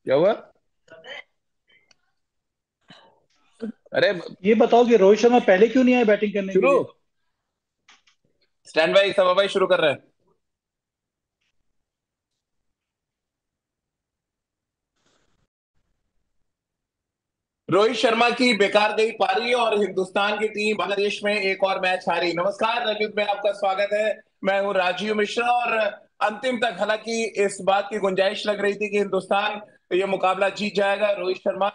क्या हुआ? अरे ये बताओ कि रोहित शर्मा पहले क्यों नहीं आए बैटिंग करने के शुरू। लिए? स्टैंड बाई, सभा भाई शुरू कर रहे हैं। रोहित शर्मा की बेकार गई पारी और हिंदुस्तान की टीम बांग्लादेश में एक और मैच हारी। नमस्कार रजत, में आपका स्वागत है। मैं हूं राजीव मिश्रा। और अंतिम तक हालांकि इस बात की गुंजाइश लग रही थी कि हिंदुस्तान ये मुकाबला जीत जाएगा। रोहित शर्मा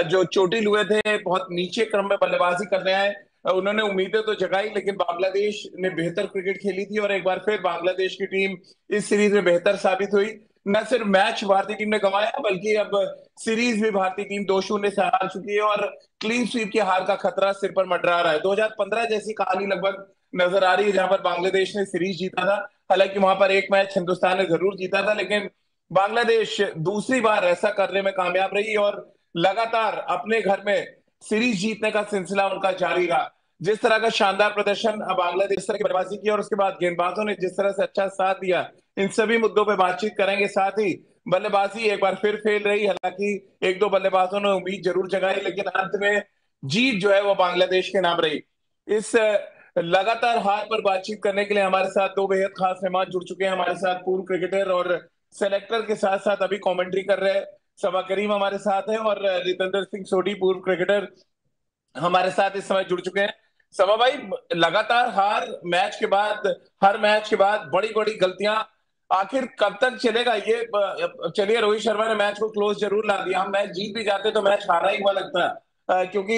जो चोटिल हुए थे, बहुत नीचे क्रम में बल्लेबाजी करने आए। उन्होंने उम्मीदें तो जगाई, लेकिन बांग्लादेश ने बेहतर क्रिकेट खेली थी और एक बार फिर बांग्लादेश की टीम इस सीरीज में बेहतर साबित हुई। न सिर्फ मैच भारतीय टीम ने गंवाया, बल्कि अब सीरीज भी भारतीय टीम 2-0 से हार चुकी है और क्लीन स्वीप की हार का खतरा सिर पर मंडरा रहा है। 2015 जैसी कहानी लगभग नजर आ रही है, जहां पर बांग्लादेश ने सीरीज जीता था। हालांकि वहां पर एक मैच हिंदुस्तान ने जरूर जीता था, लेकिन बांग्लादेश दूसरी बार ऐसा करने में कामयाब रही और लगातार अपने घर में सीरीज जीतने का सिलसिला उनका जारी रहा। जिस तरह का शानदार प्रदर्शन अब बांग्लादेश इस तरह की बल्लेबाजी की और उसके बाद गेंदबाजों ने जिस तरह से अच्छा साथ दिया, इन सभी मुद्दों पर बातचीत करेंगे। साथ ही बल्लेबाजी एक बार फिर फेल रही, हालांकि एक दो बल्लेबाजों ने उम्मीद जरूर जगाई, लेकिन अंत में जीत जो है वो बांग्लादेश के नाम रही। इस लगातार हार पर बातचीत करने के लिए हमारे साथ दो बेहद खास मेहमान जुड़ चुके हैं। हमारे साथ पूर्व क्रिकेटर और सेलेक्टर के साथ साथ अभी कमेंट्री कर रहे हैं सबा करीम हमारे साथ है, और रितेंद्र सिंह सोढ़ी पूर्व क्रिकेटर हमारे साथ इस समय जुड़ चुके हैं। समा भाई, लगातार हार, मैच के बाद हर मैच के बाद बड़ी बड़ी गलतियां, आखिर कब तक चलेगा ये? चलिए, रोहित शर्मा ने मैच को क्लोज जरूर ला दिया। हम मैच जीत भी जाते तो मैच हारा ही हुआ लगता है। क्योंकि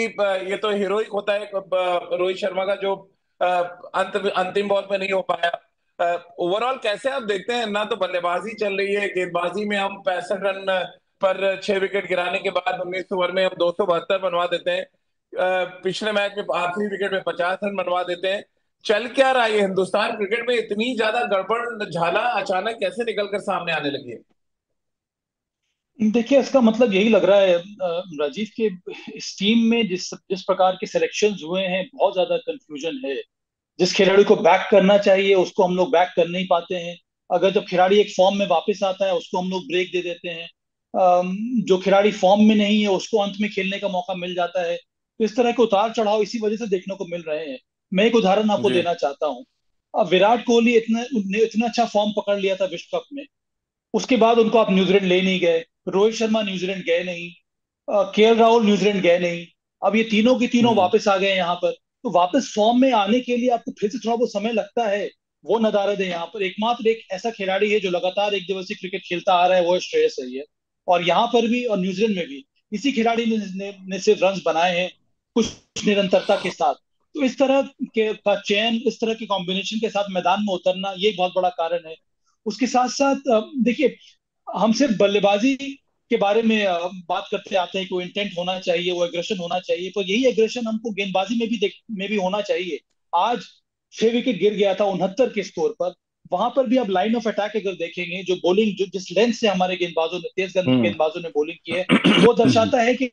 ये तो हीरोइक होता है रोहित शर्मा का, जो अंतिम बॉल पे नहीं हो पाया। ओवरऑल कैसे आप देखते हैं? ना तो बल्लेबाजी चल रही है, गेंदबाजी में हम 65 रन पर 6 विकेट गिराने के बाद 19 ओवर में हम 272 बनवा देते हैं। पिछले मैच में आखिरी विकेट में 50 रन बनवा देते हैं। चल क्या रहा है ये हिंदुस्तान क्रिकेट में? इतनी ज्यादा गड़बड़ झाला अचानक कैसे निकल कर सामने आने लगी है? देखिए, इसका मतलब यही लग रहा है राजीव के इस टीम में जिस जिस प्रकार के सिलेक्शंस हुए हैं, बहुत ज्यादा कंफ्यूजन है। जिस खिलाड़ी को बैक करना चाहिए उसको हम लोग बैक कर नहीं पाते हैं। अगर जब खिलाड़ी एक फॉर्म में वापस आता है उसको हम लोग ब्रेक दे देते हैं। जो खिलाड़ी फॉर्म में नहीं है उसको अंत में खेलने का मौका मिल जाता है। तो इस तरह के उतार चढ़ाव इसी वजह से देखने को मिल रहे हैं। मैं एक उदाहरण आपको जी। देना चाहता हूँ। अब विराट कोहली इतना अच्छा फॉर्म पकड़ लिया था विश्व कप में। उसके बाद उनको आप न्यूजीलैंड ले नहीं गए। रोहित शर्मा न्यूजीलैंड गए नहीं। केएल राहुल न्यूजीलैंड गए नहीं। अब ये तीनों के तीनों हम्म। वापस आ गए यहाँ पर। तो वापस फॉर्म में आने के लिए आपको फिर से थोड़ा बहुत समय लगता है। वो नदारद है यहाँ पर। एकमात्र एक ऐसा खिलाड़ी है जो लगातार एक दिवसीय क्रिकेट खेलता आ रहा है, वो है श्रेयस अय्यर। और यहाँ पर भी और न्यूजीलैंड में भी इसी खिलाड़ी ने सिर्फ रन बनाए हैं, कुछ निरंतरता के साथ। तो इस तरह के का चयन, इस तरह के कॉम्बिनेशन के साथ मैदान में उतरना, ये एक बहुत बड़ा कारण है। उसके साथ साथ देखिए, हम सिर्फ बल्लेबाजी के बारे में बात करते आते हैं कि वो इंटेंट होना चाहिए, वो एग्रेशन होना चाहिए, पर यही एग्रेशन हमको गेंदबाजी में भी होना चाहिए। आज 6 विकेट गिर गया था 69 के स्कोर पर। वहां पर भी अब लाइन ऑफ अटैक अगर देखेंगे, जो बॉलिंग जो जिस लेंथ से हमारे गेंदबाजों ने, तेज हम्म। गेंदबाजों ने बॉलिंग की है, वो दर्शाता है कि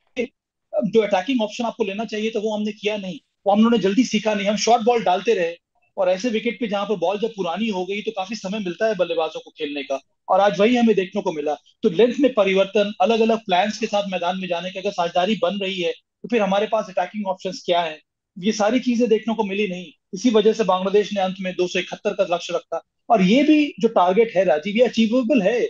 जो अटैकिंग ऑप्शन आपको लेना चाहिए तो वो हमने किया नहीं। वो हम लोगों ने जल्दी सीखा नहीं, हम शॉर्ट बॉल डालते रहे। और ऐसे विकेट पे जहां पर बॉल जब पुरानी हो गई तो काफी समय मिलता है बल्लेबाजों को खेलने का। और आज वही हमें देखने को मिला। तो लेंथ में परिवर्तन, अलग अलग प्लान्स के साथ मैदान में जाने की अगर साझेदारी बन रही है, तो फिर हमारे पास अटैकिंग ऑप्शंस क्या है? ये सारी चीजें देखने को मिली नहीं। इसी वजह से बांग्लादेश ने अंत में 271 का लक्ष्य रखा। और ये भी जो टारगेट है राजीव, ये अचीवेबल है।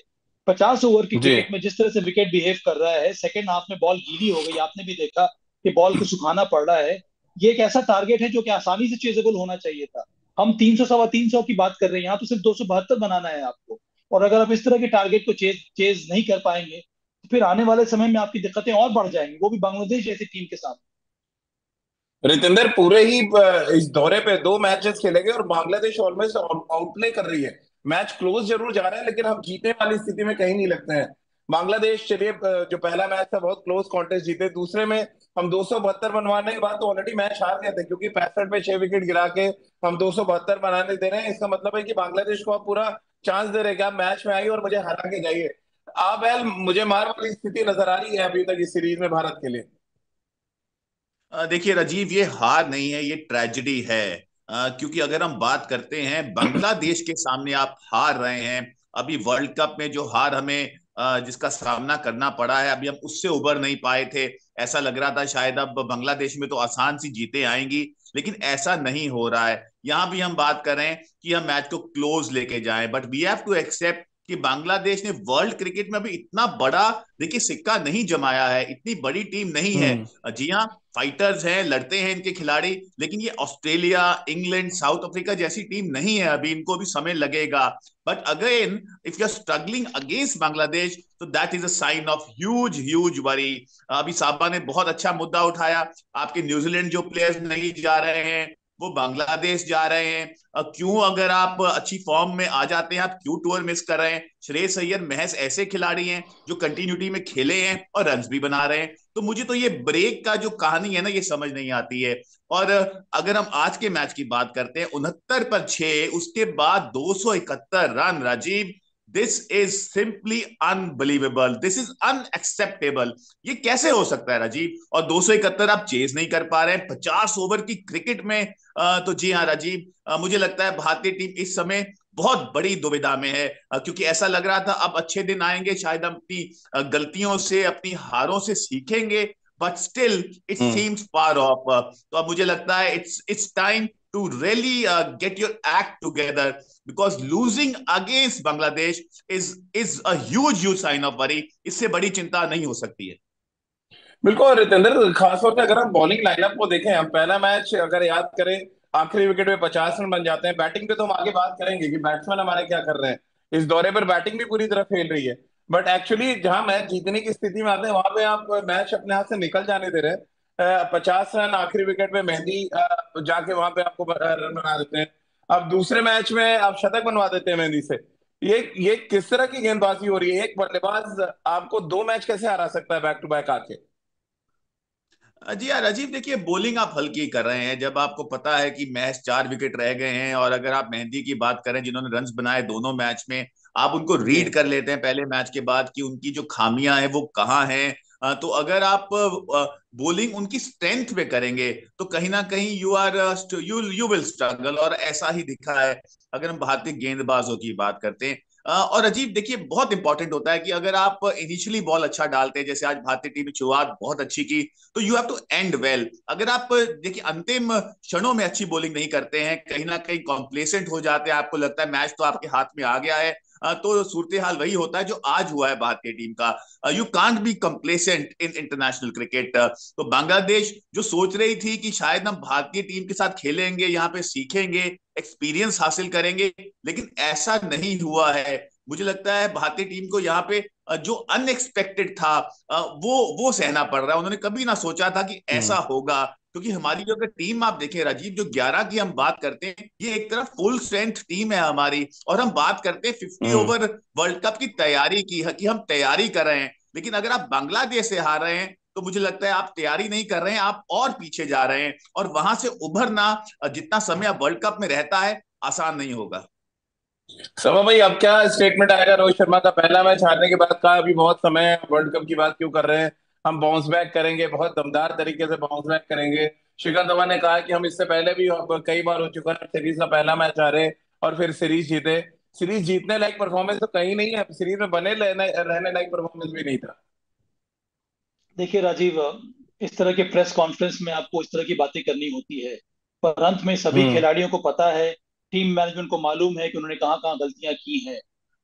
50 ओवर की जी। क्रिकेट में जिस तरह से विकेट बिहेव कर रहा है, सेकेंड हाफ में बॉल गीली हो गई, आपने भी देखा कि बॉल को सुखाना पड़ रहा है। ये एक ऐसा टारगेट है जो कि आसानी से चेजेबल होना चाहिए था। हम 300 सवा 300 की बात कर रहे हैं, यहाँ तो सिर्फ 272 बनाना है आपको। और अगर आप इस तरह के टारगेट को चेज चेज नहीं कर पाएंगे, तो फिर आने वाले समय में आपकी दिक्कतें और बढ़ जाएंगी, वो भी बांग्लादेश जैसी टीम के साथ। रितेंद्र, पूरे ही इस दौरे पे 2 मैचेस खेले गए और बांग्लादेश ऑलमोस्ट आउटप्ले कर रही है। मैच क्लोज जरूर जा रहा है, लेकिन हम जीतने वाली स्थिति में कहीं नहीं लगते हैं। बांग्लादेश, चलिए, जो पहला मैच था बहुत क्लोज कॉन्टेस्ट जीते, दूसरे में हम 272 बनवाने के बाद तो ऑलरेडी मैच हार गए थे, क्योंकि 65 पे 6 विकेट गिरा के हम 272 बनाने दे रहे हैं। इसका मतलब है कि बांग्लादेश को आप पूरा चांस दे रहे हैं कि आप मैच में आइए और मुझे हरा के जाइए। आप एल मुझे मार वाली स्थिति नजर आ रही है अभी तक इस सीरीज में भारत के लिए। देखिए राजीव, ये हार नहीं है, ये ट्रेजेडी है। क्योंकि अगर हम बात करते हैं बांग्लादेश के सामने आप हार रहे हैं। अभी वर्ल्ड कप में जो हार हमें जिसका सामना करना पड़ा है, अभी हम उससे उबर नहीं पाए थे। ऐसा लग रहा था शायद अब बांग्लादेश में तो आसान सी जीतें आएंगी, लेकिन ऐसा नहीं हो रहा है। यहाँ भी हम बात कर रहे हैं कि हम मैच को क्लोज लेके जाएं, but we have to accept कि बांग्लादेश ने वर्ल्ड क्रिकेट में अभी इतना बड़ा, देखिए, सिक्का नहीं जमाया है, इतनी बड़ी टीम नहीं है। हम्म। जी हाँ, फाइटर्स हैं, लड़ते हैं इनके खिलाड़ी, लेकिन ये ऑस्ट्रेलिया, इंग्लैंड, साउथ अफ्रीका जैसी टीम नहीं है, अभी इनको भी समय लगेगा। But again, if you are struggling against Bangladesh, तो that is a sign of huge huge worry. अभी साबा ने बहुत अच्छा मुद्दा उठाया, आपके न्यूजीलैंड जो प्लेयर्स नहीं जा रहे हैं वो बांग्लादेश जा रहे हैं। क्यों, अगर आप अच्छी फॉर्म में आ जाते हैं, आप क्यों टूर मिस कर रहे हैं? श्रेयस अय्यर महज ऐसे खिलाड़ी हैं जो कंटिन्यूटी में खेले हैं और रन्स भी बना रहे हैं। तो मुझे तो ये ब्रेक का जो कहानी है ना, ये समझ नहीं आती है। और अगर हम आज के मैच की बात करते हैं, 69 पर 6, उसके बाद 271 run, Rajiv, this is simply unbelievable, this is unacceptable. ये कैसे हो सकता है राजीव? और 271 आप चेज नहीं कर पा रहे हैं 50 ओवर की क्रिकेट में। तो जी हाँ राजीव, मुझे लगता है भारतीय टीम इस समय बहुत बड़ी दुविधा में है, क्योंकि ऐसा लग रहा था अब अच्छे दिन आएंगे, शायद हम अपनी गलतियों से, अपनी हारों से सीखेंगे, but still it hmm. Seems far off. तो अब मुझे लगता है it's time to really get your act together, because losing against Bangladesh is a huge sign of worry. इससे बड़ी चिंता नहीं हो सकती है। बिल्कुल रितेंद्र, खासतौर पे अगर हम बॉलिंग लाइनअप को देखें, हम पहला मैच अगर याद करें, आखिरी विकेट पे 50 रन बन जाते हैं। बैटिंग पे तो हम आगे बात करेंगे कि बैट्समैन हमारे क्या कर रहे हैं। इस दौरे पर बैटिंग भी पूरी तरह फेल रही है। बट एक्चुअली जहां मैच जीतने की स्थिति में आते हैं, वहां पे आप मैच अपने हाथ से निकल जाने दे रहे हैं। 50 रन आखिरी विकेट पे मेहंदी जाके वहां पे आपको रन बना देते हैं। अब दूसरे मैच में आप शतक बनवा देते हैं मेहंदी से। ये किस तरह की गेंदबाजी हो रही है? एक बल्लेबाज आपको 2 मैच कैसे हरा सकता है बैक टू बैक आके? जी हाँ राजीव, देखिए, बॉलिंग आप हल्की कर रहे हैं जब आपको पता है कि मैच 4 विकेट रह गए हैं। और अगर आप मेहंदी की बात करें, जिन्होंने रन्स बनाए दोनों मैच में, आप उनको जी। रीड कर लेते हैं पहले मैच के बाद कि उनकी जो खामियां हैं वो कहाँ हैं। तो अगर आप बॉलिंग उनकी स्ट्रेंथ पे करेंगे तो कहीं ना कहीं यू विल स्ट्रगल, और ऐसा ही दिखा है अगर हम भारतीय गेंदबाजों की बात करते हैं। और अजीब, देखिए, बहुत इंपॉर्टेंट होता है कि अगर आप इनिशियली बॉल अच्छा डालते हैं, जैसे आज भारतीय टीम ने शुरुआत बहुत अच्छी की, तो you have to end well. अगर आप देखिए अंतिम क्षणों में अच्छी बॉलिंग नहीं करते हैं, कहीं ना कहीं कॉम्प्लेसेंट हो जाते हैं, आपको लगता है मैच तो आपके हाथ में आ गया है, तो सूरत हाल वही होता है जो आज हुआ है भारतीय टीम का। You can't be complacent in international cricket. तो बांग्लादेश जो सोच रही थी कि शायद हम भारतीय टीम के साथ खेलेंगे, यहाँ पे सीखेंगे, एक्सपीरियंस हासिल करेंगे, लेकिन ऐसा नहीं हुआ है। मुझे लगता है भारतीय टीम को यहाँ पे जो अनएक्सपेक्टेड था वो सहना पड़ रहा है। उन्होंने कभी ना सोचा था कि ऐसा हम्म। होगा, क्योंकि हमारी जो अगर टीम आप देखें राजीव, जो 11 की हम बात करते हैं, ये एक तरफ फुल स्ट्रेंथ टीम है हमारी, और हम बात करते हैं 50 ओवर वर्ल्ड कप की तैयारी की है कि हम तैयारी कर रहे हैं। लेकिन अगर आप बांग्लादेश से हार रहे हैं, तो मुझे लगता है आप तैयारी नहीं कर रहे हैं, आप और पीछे जा रहे हैं, और वहां से उभरना जितना समय अब वर्ल्ड कप में रहता है, आसान नहीं होगा। समा भाई, अब क्या स्टेटमेंट आएगा रोहित शर्मा का? पहला मैच हारने के बाद कहा अभी बहुत समय है, वर्ल्ड कप की बात क्यों कर रहे हैं, हम बाउंस बैक करेंगे, बहुत दमदार तरीके से बाउंस बैक करेंगे। शिखर धवन ने कहा कि हम इससे पहले भी अब कई बार हो चुका है, सीरीज का पहला मैच हारे और फिर सीरीज जीते। सीरीज जीतने लायक परफॉर्मेंस तो कहीं नहीं है, सीरीज में बने रहने लायक परफॉर्मेंस भी नहीं था। देखिए राजीव, इस तरह के प्रेस कॉन्फ्रेंस में आपको इस तरह की बातें करनी होती है, पर अंत में सभी हम्म। खिलाड़ियों को पता है, टीम मैनेजमेंट को मालूम है कि उन्होंने कहाँ कहाँ गलतियां की हैं।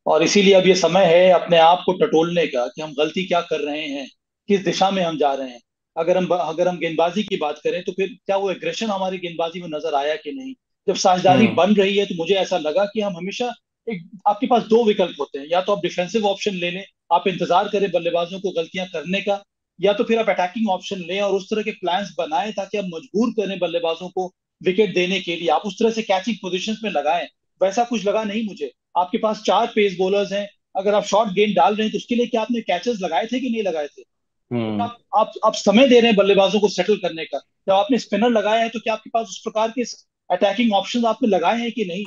और इसीलिए अब ये समय है अपने आप को टटोलने का कि हम गलती क्या कर रहे हैं, किस दिशा में हम जा रहे हैं। अगर हम गेंदबाजी की बात करें, तो फिर क्या वो एग्रेशन हमारी गेंदबाजी में नजर आया कि नहीं? जब साझेदारी हम्म। बन रही है तो मुझे ऐसा लगा कि हम हमेशा एक, आपके पास दो विकल्प होते हैं, या तो आप डिफेंसिव ऑप्शन ले लें, आप इंतजार करें बल्लेबाजों को गलतियां करने का, या तो फिर आप अटैकिंग ऑप्शन लें और उस तरह के प्लान्स बनाएं ताकि आप मजबूर करें बल्लेबाजों को विकेट देने के लिए, आप उस तरह से कैचिंग पोजीशंस में लगाएं। वैसा कुछ लगा नहीं मुझे। आपके पास चार पेस बॉलर्स हैं, अगर आप शॉर्ट गेंद डाल रहे हैं तो उसके लिए क्या आपने कैचेस लगाए थे कि नहीं लगाए थे? हम्म। आप समय दे रहे हैं बल्लेबाजों को सेटल करने का? जब आपने स्पिनर लगाया है तो क्या आपके पास उस प्रकार के अटैकिंग ऑप्शन आपने लगाए हैं कि नहीं?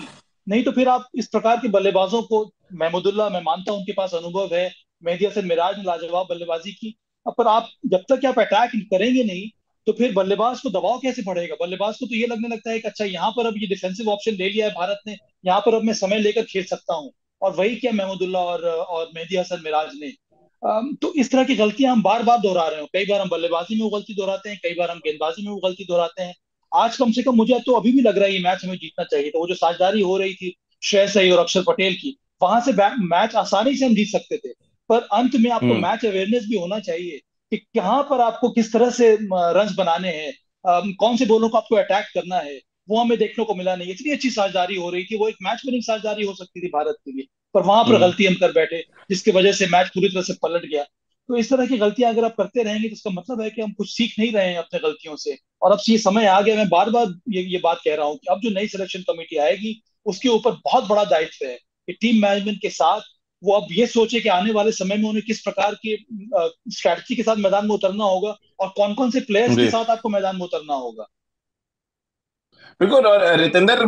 नहीं तो फिर आप इस प्रकार के बल्लेबाजों को, महमूदुल्लाह, मैं मानता हूं उनके पास अनुभव है, मेहदी हसन मिराज ने लाजवाब बल्लेबाजी की, पर आप जब तक आप अटैक करेंगे नहीं, तो फिर बल्लेबाज को दबाव कैसे पड़ेगा? बल्लेबाज को तो ये लगने लगता है कि अच्छा, यहाँ पर अब ये डिफेंसिव ऑप्शन ले लिया है भारत ने, यहाँ पर अब मैं समय लेकर खेल सकता हूँ। और वही किया महमूदुल्लाह और मेहदी हसन मिराज ने। तो इस तरह की गलतियां हम बार बार दोहरा रहे हो। कई बार हम बल्लेबाजी में वो गलती दोहराते हैं, कई बार हम गेंदबाजी में वो गलती दोहराते हैं। आज कम से कम मुझे तो अभी भी लग रहा है ये मैच हमें जीतना चाहिए था। वो जो साझेदारी हो रही थी श्रेयस अय्यर और अक्षर पटेल की, वहां से मैच आसानी से हम जीत सकते थे। पर अंत में आपको हम्म। मैच अवेयरनेस भी होना चाहिए कि कहाँ पर आपको किस तरह से रन बनाने हैं, कौन से बॉलों को आपको अटैक करना है। वो हमें देखने को मिला नहीं। इतनी अच्छी साझेदारी हो रही थी, वो एक मैच विनिंग साझेदारी हो सकती थी भारत के लिए, पर वहां पर हम्म। गलती हम कर बैठे, जिसकी वजह से मैच पूरी तरह से पलट गया। तो इस तरह की गलतियां अगर आप करते रहेंगे तो इसका मतलब है कि हम कुछ सीख नहीं रहे हैं अपने गलतियों से। और अब ये समय आ गया, मैं बार बार ये बात कह रहा हूँ कि अब जो नई सिलेक्शन कमेटी आएगी उसके ऊपर बहुत बड़ा दायित्व है कि टीम मैनेजमेंट के साथ वो अब ये सोचे कि आने वाले समय में उन्हें किस प्रकार की स्ट्रैटेजी के साथ मैदान में उतरना होगा और कौन कौन से प्लेयर्स के जी साथ आपको मैदान में उतरना होगा। बिल्कुल। और रितेंद्र,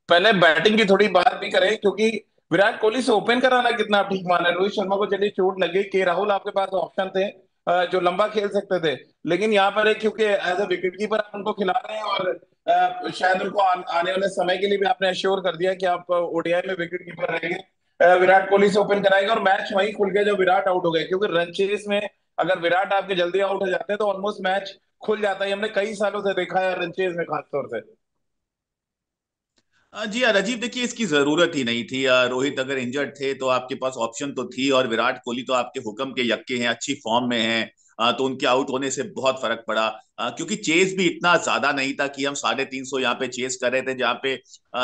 पहले बैटिंग की थोड़ी बात भी करें, क्योंकि विराट कोहली से ओपन कराना कितना आप ठीक माना है? रोहित शर्मा को चलिए चोट लगी, के राहुल आपके पास ऑप्शन थे जो लंबा खेल सकते थे, लेकिन यहाँ पर एक क्योंकि एज ए विकेट कीपर आप उनको खिला रहे हैं, और शायद उनको आने वाले समय के लिए भी आपने अश्योर कर दिया कि आप ओडीआई में विकेट कीपर रहेंगे। विराट कोहली से ओपन कराएंगे, और मैच वहीं खुल गया जब विराट आउट हो गए, क्योंकि रन चेस में अगर विराट आपके जल्दी आउट हो जाते हैं तो ऑलमोस्ट मैच खुल जाता है। हमने कई सालों से देखा है रन चेस में खासतौर से। जी हाँ राजीव, देखिए इसकी जरूरत ही नहीं थी। रोहित अगर इंजर्ड थे तो आपके पास ऑप्शन तो थी, और विराट कोहली तो आपके हुक्म के यक्के हैं, अच्छी फॉर्म में हैं। तो उनके आउट होने से बहुत फर्क पड़ा, क्योंकि चेस भी इतना ज्यादा नहीं था कि हम 350 यहाँ पे चेस कर रहे थे, जहाँ पे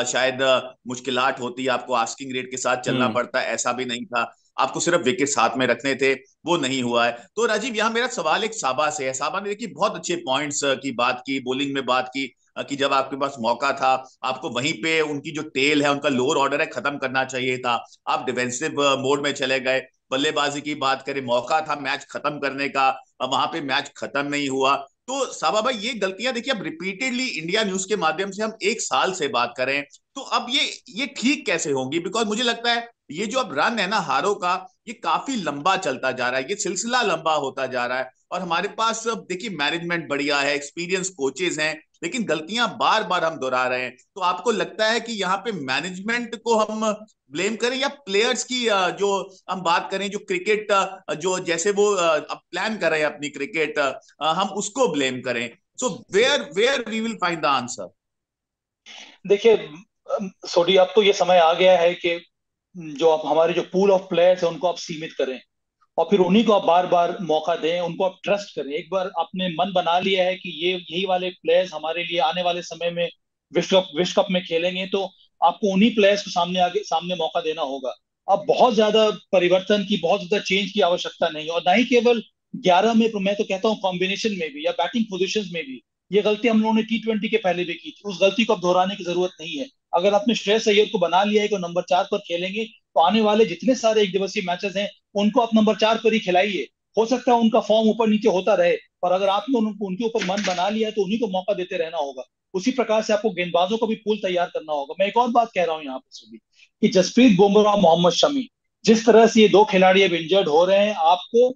शायद मुश्किलात होती, आपको आस्किंग रेट के साथ चलना हम्म। पड़ता, ऐसा भी नहीं था। आपको सिर्फ विकेट साथ में रखने थे, वो नहीं हुआ है। तो राजीव, यहाँ मेरा सवाल एक साबा से है। साबा ने देखिए बहुत अच्छे पॉइंट्स की बात की, बॉलिंग में बात की, कि जब आपके पास मौका था आपको वहीं पे उनकी जो टेल है, उनका लोअर ऑर्डर है, खत्म करना चाहिए था। आप डिफेंसिव मोड में चले गए। बल्लेबाजी की बात करें, मौका था मैच खत्म करने का, वहां पे मैच खत्म नहीं हुआ। तो साबा भाई, ये गलतियां देखिए अब रिपीटेडली इंडिया न्यूज के माध्यम से हम एक साल से बात करें, तो अब ये ठीक कैसे होंगी? बिकॉज मुझे लगता है ये जो अब रन है ना हारों का, ये काफी लंबा चलता जा रहा है, ये सिलसिला लंबा होता जा रहा है। और हमारे पास अब देखिए मैनेजमेंट बढ़िया है, एक्सपीरियंस कोचेज हैं, लेकिन गलतियां बार बार हम दोहरा रहे हैं। तो आपको लगता है कि यहाँ पे मैनेजमेंट को हम ब्लेम करें, या प्लेयर्स की जो हम बात करें, जो क्रिकेट जो जैसे वो अब प्लान कर रहे हैं अपनी क्रिकेट, हम उसको ब्लेम करें? So where where we will find the answer? देखिए सोडी, अब तो ये समय आ गया है कि जो आप हमारे जो पूल ऑफ प्लेयर्स है उनको आप सीमित करें और फिर उन्हीं को आप बार बार मौका दें, उनको आप ट्रस्ट करें। एक बार आपने मन बना लिया है कि ये यही वाले प्लेयर्स हमारे लिए आने वाले समय में विश्व कप में खेलेंगे, तो आपको उन्हीं प्लेयर्स को सामने मौका देना होगा। अब बहुत ज्यादा परिवर्तन की, बहुत ज्यादा चेंज की आवश्यकता नहीं है, और ना ही केवल 11 में, मैं तो कहता हूँ कॉम्बिनेशन में भी या बैटिंग पोजिशन में भी। ये गलती हम लोगों ने T20 के पहले भी की थी, उस गलती को अब दोहराने की जरूरत नहीं है। अगर आपने श्रेयस अय्यर को बना लिया है कि नंबर 4 पर खेलेंगे, तो आने वाले जितने सारे एक दिवसीय मैचेस हैं उनको आप नंबर 4 पर ही खिलाइए। हो सकता है उनका फॉर्म ऊपर नीचे होता रहे, पर अगर आपने उनके ऊपर मन बना लिया है तो उन्हीं को मौका देते रहना होगा। उसी प्रकार से आपको गेंदबाजों का भी पूल तैयार करना होगा। मैं एक और बात कह रहा हूँ यहाँ पर सभी, कि जसप्रीत बुमराह, मोहम्मद शमी, जिस तरह से ये दो खिलाड़ी अब इंजर्ड हो रहे हैं, आपको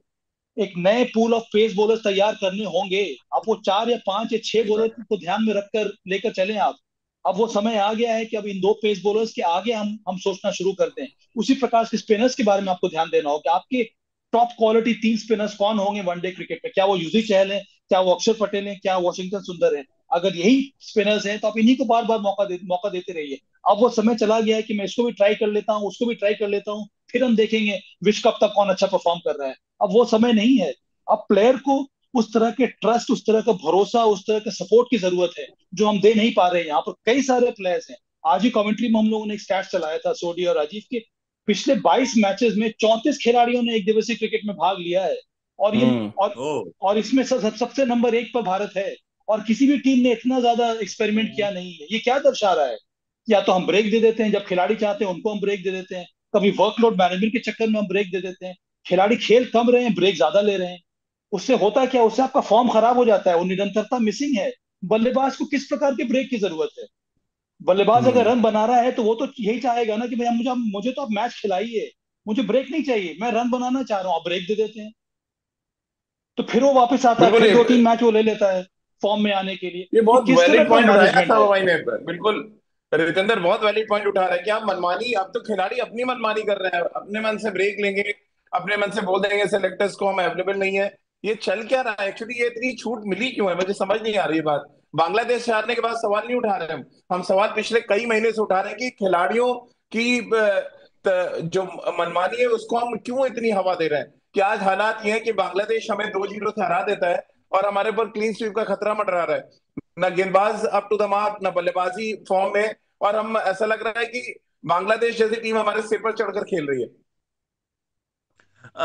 एक नए पूल ऑफ पेस बॉलर तैयार करने होंगे। आप वो 4 या 5 या 6 बॉलर को ध्यान में रखकर लेकर चलें आप। अब वो समय आ गया है कि अब इन दो पेस बॉलर्स के आगे हम सोचना शुरू करते हैं। उसी प्रकार के स्पिनर्स के बारे में आपको ध्यान देना होगा कि आपके टॉप क्वालिटी 3 स्पिनर्स कौन होंगे वनडे क्रिकेट में। क्या वो युजवेंद्र चहल है, क्या वो अक्षर पटेल है, क्या वाशिंगटन सुंदर है? अगर यही स्पिनर्स हैं तो आप इन्हीं को बार बार मौका देते रहिए। अब वो समय चला गया है कि मैं इसको भी ट्राई कर लेता हूँ, उसको भी ट्राई कर लेता हूँ, फिर हम देखेंगे विश्व कप तक कौन अच्छा परफॉर्म कर रहा है। अब वो समय नहीं है। अब प्लेयर को उस तरह के ट्रस्ट, उस तरह का भरोसा, उस तरह के सपोर्ट की जरूरत है जो हम दे नहीं पा रहे हैं। यहाँ पर कई सारे प्लेयर्स हैं। आज ही कमेंट्री में हम लोगों ने एक स्टैट चलाया था, सोडी और राजीव, के पिछले 22 मैचेस में 34 खिलाड़ियों ने एक दिवसीय क्रिकेट में भाग लिया है। और ये हम्म। और और इसमें सबसे नंबर 1 पर भारत है। और किसी भी टीम ने इतना ज्यादा एक्सपेरिमेंट किया नहीं है। ये क्या दर्शा रहा है? या तो हम ब्रेक दे देते हैं, जब खिलाड़ी चाहते हैं उनको हम ब्रेक दे देते हैं, कभी वर्कलोड मैनेजमेंट के चक्कर में हम ब्रेक दे देते हैं। खिलाड़ी खेल कम रहे हैं, ब्रेक ज्यादा ले रहे हैं। उससे होता क्या, उससे आपका फॉर्म खराब हो जाता है, वो निरंतरता मिसिंग है। बल्लेबाज को किस प्रकार के ब्रेक की जरूरत है? बल्लेबाज अगर हम्म। रन बना रहा है तो वो तो यही चाहेगा ना कि भैया मुझे मुझे तो आप मैच खिलाइए, मुझे ब्रेक नहीं चाहिए, मैं रन बनाना चाह रहा हूँ, आप ब्रेक दे देते हैं। तो फिर वो वापस आता है, बिल्कुल। फिर 2-3 मैच वो ले लेता है फॉर्म में आने के लिए। ये ये बहुत किस तरह वैलिड का पॉइंट उठाया मैनेजमेंट था है? भाई ने, बिल्कुल। रितेंद्र बहुत वैलिड पॉइंट उठा रहा है कि आप मनमानी, अब तो खिलाड़ी अपनी मनमानी कर रहे हैं, अपने मन से ब्रेक लेंगे, अपने मन से बोल देंगे सेलेक्टर्स को हम अवेलेबल नहीं है। ये चल क्या रहा है एक्चुअली? ये इतनी छूट मिली क्यों है, मुझे समझ नहीं आ रही बात। बांग्लादेश से हारने के बाद सवाल नहीं उठा रहे हम सवाल पिछले कई महीने से उठा रहे हैं कि खिलाड़ियों की जो मनमानी है उसको हम क्यों इतनी हवा दे रहे हैं। कि आज हालात ये है कि बांग्लादेश हमें 2-0 से हरा देता है और हमारे ऊपर क्लीन स्वीप का खतरा मंडरा रहा है। ना गेंदबाज अप टू द मार्क, ना बल्लेबाजी फॉर्म में, और हम ऐसा लग रहा है कि बांग्लादेश जैसी टीम हमारे सिर पर चढ़कर खेल रही है।